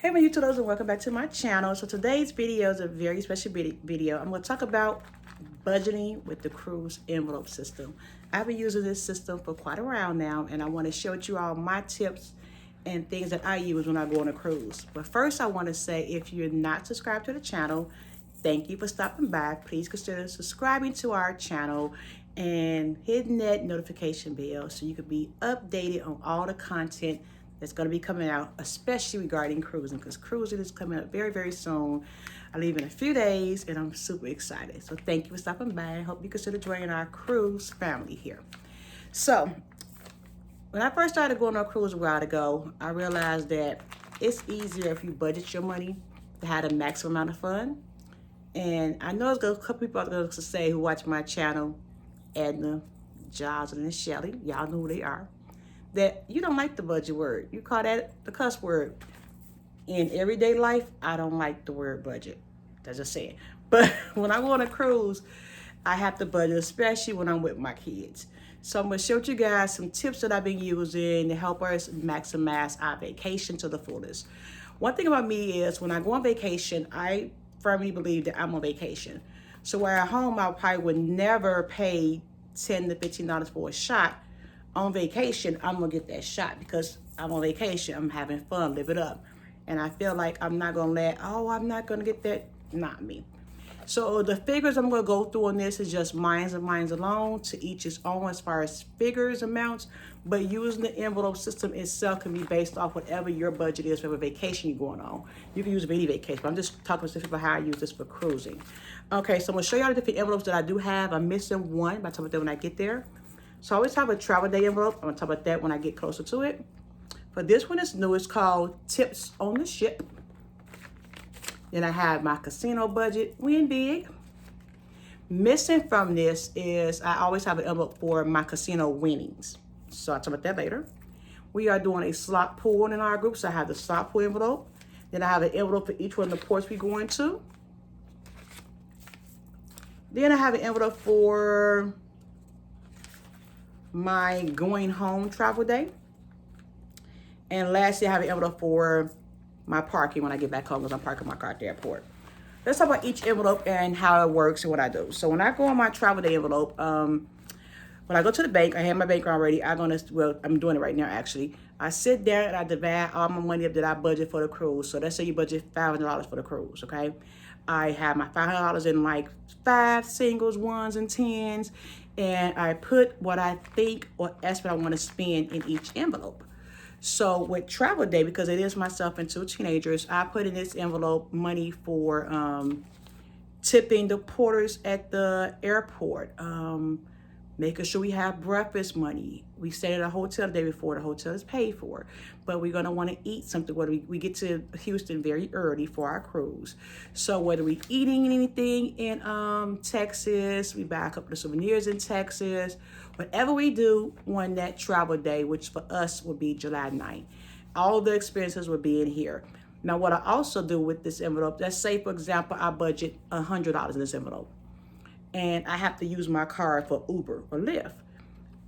Hey my YouTubers, and welcome back to my channel. So today's video is a very special video. I'm going to talk about budgeting with the cruise envelope system. I've been using this system for quite a while now, and I want to share with you all my tips and things that I use when I go on a cruise. But first I want to say, if you're not subscribed to the channel, thank you for stopping by. Please consider subscribing to our channel and hitting that notification bell so you can be updated on all the content that's going to be coming out, especially regarding cruising, because cruising is coming up very, very soon. I leave in a few days, and I'm super excited. So thank you for stopping by. I hope you consider joining our cruise family here. So when I first started going on a cruise a while ago, I realized that it's easier if you budget your money to have the maximum amount of fun. And I know there's a couple people out there to say who watch my channel, Edna, Jocelyn, and Shelly. Y'all know who they are. That you don't like the budget word. You call that the cuss word. In everyday life, I don't like the word budget. That's just saying. But when I go on a cruise, I have to budget, especially when I'm with my kids. So I'm going to show you guys some tips that I've been using to help us maximize our vacation to the fullest. One thing about me is when I go on vacation, I firmly believe that I'm on vacation. So where at home, I probably would never pay $10 to $15 for a shot. On vacation, I'm gonna get that shot because I'm on vacation. I'm having fun, live it up. And I feel like I'm not gonna I'm not gonna get that, not me. So the figures I'm gonna go through on this is just mines and mines alone, to each his own as far as figures, amounts, but using the envelope system itself can be based off whatever your budget is for a vacation you're going on. You can use any vacation, but I'm just talking specifically about how I use this for cruising. Okay, so I'm gonna show y'all the different envelopes that I do have. I'm missing one, but I'll talk about that when I get there. So I always have a travel day envelope. I'm gonna talk about that when I get closer to it. But this one is new. It's called Tips on the Ship. Then I have my casino budget, Win Big. Missing from this is I always have an envelope for my casino winnings. So I'll talk about that later. We are doing a slot pool in our group, so I have the slot pool envelope. Then I have an envelope for each one of the ports we're going to. Then I have an envelope for my going home travel day. And lastly, I have an envelope for my parking when I get back home, because I'm parking my car at the airport. Let's talk about each envelope and how it works and what I do. So when I go on my travel day envelope, when I go to the bank, I have my bank already. I'm doing it right now actually. I sit there and I divide all my money up that I budget for the cruise. So let's say you budget $500 for the cruise, okay? I have my $500 in like 5 singles, 1s, and 10s. And I put what I think or estimate I want to spend in each envelope. So with travel day, because it is myself and 2 teenagers, I put in this envelope money for tipping the porters at the airport, making sure we have breakfast money. We stayed at a hotel the day before. The hotel is paid for, but we're gonna want to eat something. Whether we get to Houston very early for our cruise, so whether we eating anything in Texas, we buy a couple of souvenirs in Texas. Whatever we do on that travel day, which for us would be July 9th, all the expenses would be in here. Now, what I also do with this envelope, let's say, for example, I budget $100 in this envelope, and I have to use my card for Uber or Lyft.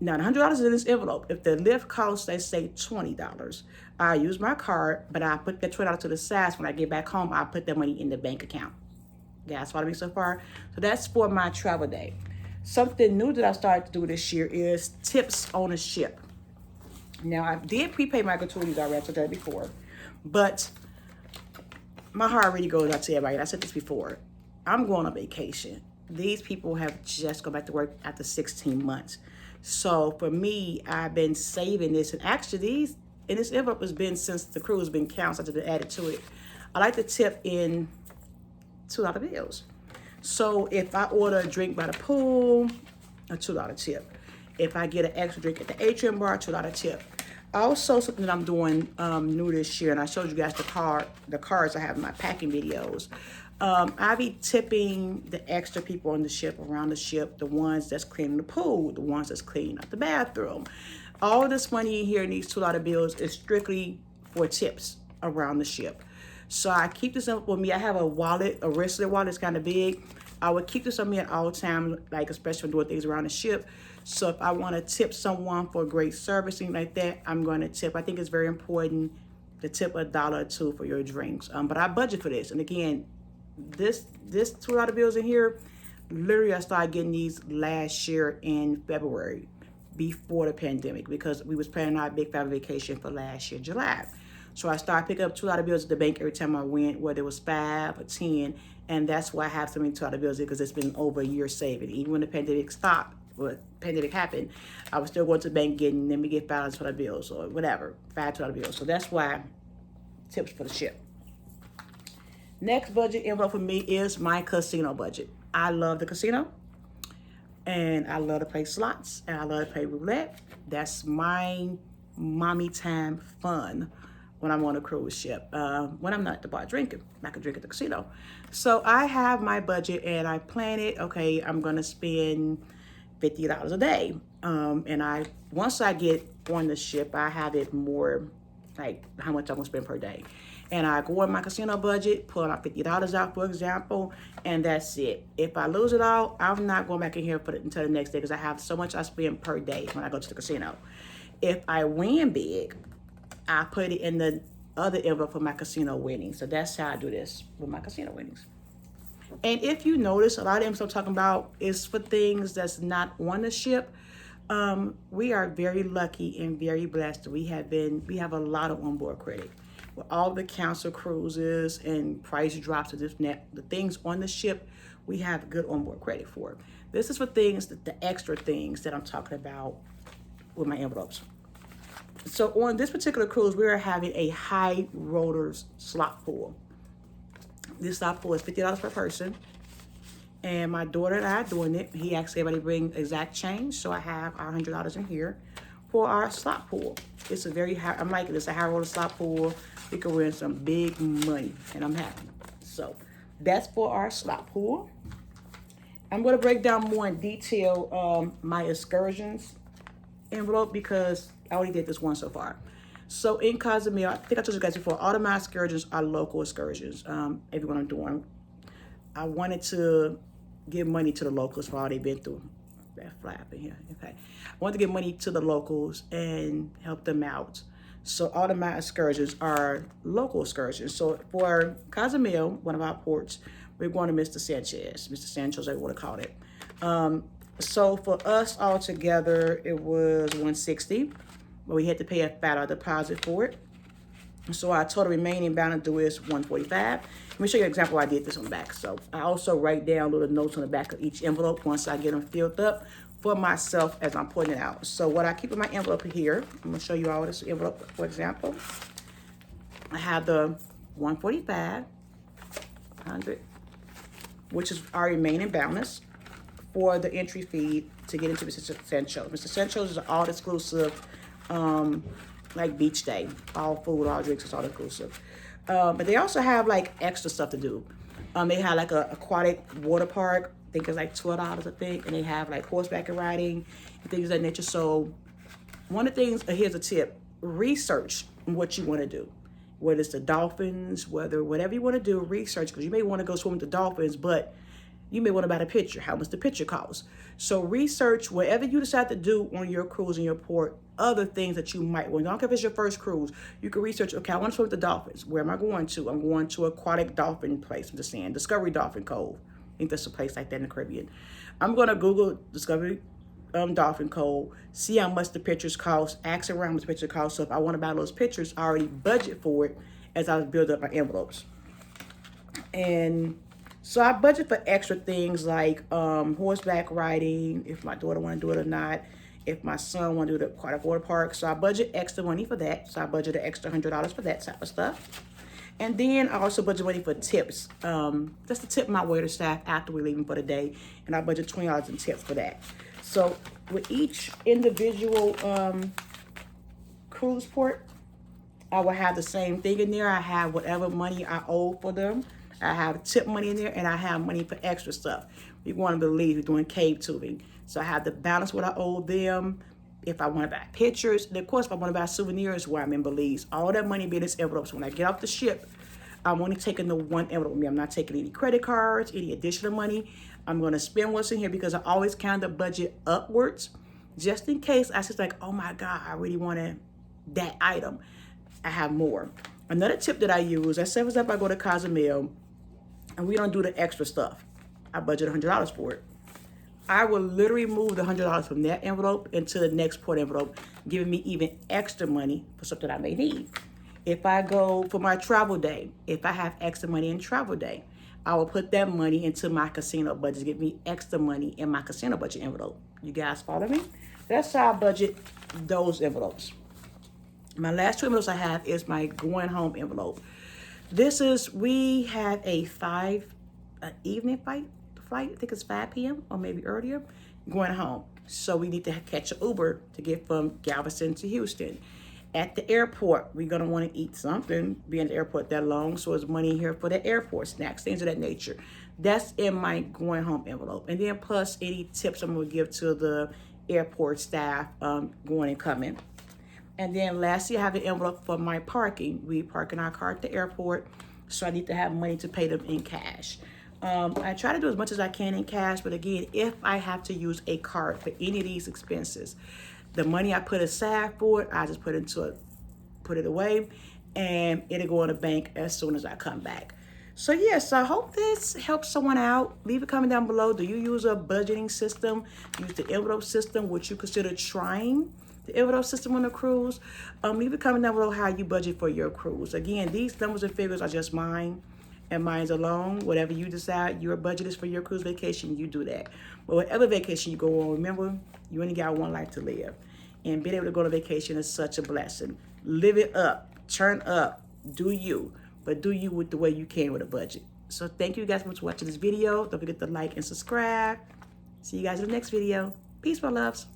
Now, $100 is in this envelope. If the Lyft costs, let's say, $20, I use my card, but I put that $20 to the side. When I get back home, I put that money in the bank account. Guys, follow me so far? So that's for my travel day. Something new that I started to do this year is tips on a ship. Now, I did prepay my gratuities already, I told that before, but my heart really goes out to everybody. I said this before. I'm going on vacation. These people have just gone back to work after 16 months. So for me, I've been saving this. And actually, this envelope has been since the cruise has been canceled, to added to it. I like to tip in $2 bills. So if I order a drink by the pool, a $2 tip. If I get an extra drink at the atrium bar, $2 tip. Also, something that I'm doing new this year, and I showed you guys the cards I have in my packing videos. I be tipping the extra people on the ship, around the ship, the ones that's cleaning the pool, the ones that's cleaning out the bathroom. All this money in here in these $2 bills is strictly for tips around the ship. So I keep this up with me. I have a wallet, a wristlet wallet. It's kind of big. I would keep this on me at all times, like especially when doing things around the ship. So if I want to tip someone for great servicing like that, I'm going to tip. I think it's very important to tip $1 or $2 for your drinks. But I budget for this. And again, this $2 bills in here, literally I started getting these last year in February before the pandemic, because we was planning our big family vacation for last year, July. So I started picking up $2 bills at the bank every time I went, whether it was 5 or 10. And that's why I have so many $2 bills, because it's been over a year saving. Even when the pandemic stopped, when the pandemic happened, I was still going to the bank getting, let me get $5 bills or whatever, $5 bills. So that's why tips for the ship. Next budget envelope for me is my casino budget. I love the casino, and I love to play slots, and I love to play roulette. That's my mommy time fun when I'm on a cruise ship. When I'm not at the bar drinking, I can drink at the casino. So I have my budget and I plan it. Okay, I'm gonna spend $50 a day. And once I get on the ship, I have it more like how much I'm gonna spend per day. And I go on my casino budget, pull out $50 out, for example, and that's it. If I lose it all, I'm not going back in here for it until the next day, because I have so much I spend per day when I go to the casino. If I win big, I put it in the other envelope for my casino winnings. So that's how I do this with my casino winnings. And if you notice, a lot of them I'm talking about is for things that's not on the ship. We are very lucky and very blessed. We have a lot of onboard credit. With all the council cruises and price drops of this net, the things on the ship, we have good onboard credit for. This is for things, the extra things that I'm talking about with my envelopes. So on this particular cruise, we are having a high rollers slot pool. This slot pool is $50 per person. And my daughter and I are doing it. He asked everybody to bring exact change. So I have our $100 in here for our slot pool. It's a very high, I'm liking this, a high roller slot pool. We can win some big money, and I'm happy. So that's for our slot pool. I'm going to break down more in detail my excursions envelope, because I only did this one so far. So in Cozumel, I think I told you guys before, all of my excursions are local excursions. Everyone I'm doing, I wanted to give money to the locals for all they've been through. That fly up in here, okay. I wanted to give money to the locals and help them out. So all of my excursions are local excursions. So for Cozumel, one of our ports, we're going to Mr. Sanchez, I want to call it. So for us all together, it was $160, but we had to pay a $5 deposit for it. So our total remaining balance due is $145. Let me show you an example where I did this on the back. So I also write down little notes on the back of each envelope once I get them filled up for myself as I'm putting it out. So what I keep in my envelope here, I'm gonna show you all this envelope. For example, I have the $145, 100, which is our remaining balance for the entry fee to get into Mr. Sancho's. Mr. Sancho's is an all-exclusive, like beach day. All food, all drinks, it's all inclusive. But they also have like extra stuff to do. They have like a aquatic water park. I think it's like $12, I think. And they have like horseback riding and things of that nature. So one of the things, here's a tip, research what you want to do. Whether it's the dolphins, whatever you want to do, research, because you may want to go swim with the dolphins, but you may want to buy the picture, how much the picture costs. So research whatever you decide to do on your cruise in your port, other things that you might want. I don't care if it's your first cruise. You can research, okay, I want to swim with the dolphins. Where am I going to? I'm going to aquatic dolphin place, I'm just saying, Discovery Dolphin Cove. I think that's a place like that in the Caribbean. I'm going to Google Discovery Dolphin Cove, see how much the pictures cost, ask around how much the picture costs. So if I want to buy those pictures, I already budget for it as I build up my envelopes. And so I budget for extra things like horseback riding, if my daughter want to do it or not, if my son want to do the aquatic water park. So I budget extra money for that. So I budget an extra $100 for that type of stuff. And then I also budget money for tips, just to tip my waiter staff after we're leaving for the day. And I budget $20 in tips for that. So with each individual cruise port, I will have the same thing in there. I have whatever money I owe for them. I have tip money in there, and I have money for extra stuff. We want to believe we're doing cave tubing. So I have to balance what I owe them. If I want to buy pictures, and of course, if I want to buy souvenirs where I'm in Belize, all that money be in this envelope. So when I get off the ship, I'm only taking the one envelope with me. I'm not taking any credit cards, any additional money. I'm going to spend what's in here because I always count the budget upwards, just in case I just like, oh my God, I really wanted that item. I have more. Another tip that I use, I say, if I go to Cozumel and we don't do the extra stuff, I budget $100 for it. I will literally move the $100 from that envelope into the next port envelope, giving me even extra money for something I may need. If I go for my travel day, if I have extra money in travel day, I will put that money into my casino budget, give me extra money in my casino budget envelope. You guys follow me? That's how I budget those envelopes. My last two envelopes I have is my going home envelope. We have a evening flight, I think it's 5 p.m. or maybe earlier, going home. So we need to catch an Uber to get from Galveston to Houston. At the airport, we're gonna wanna eat something, be in the airport that long, so there's money here for the airport snacks, things of that nature. That's in my going home envelope. And then plus any tips I'm gonna give to the airport staff going and coming. And then lastly, I have an envelope for my parking. We park in our car at the airport, so I need to have money to pay them in cash. I try to do as much as I can in cash, but again, if I have to use a card for any of these expenses, the money I put aside for it, I just put it away, and it'll go in the bank as soon as I come back. So yes, I hope this helps someone out. Leave a comment down below. Do you use a budgeting system? Use the envelope system? Would you consider trying the envelope system on a cruise? Leave a comment down below how you budget for your cruise. Again, these numbers and figures are just mine and mine's alone. Whatever you decide your budget is for your cruise vacation, you do that. But whatever vacation you go on, remember, you only got one life to live. And being able to go on vacation is such a blessing. Live it up, turn up, do you, but do you with the way you can with a budget. So thank you guys so much for watching this video. Don't forget to like and subscribe. See you guys in the next video. Peace, my loves.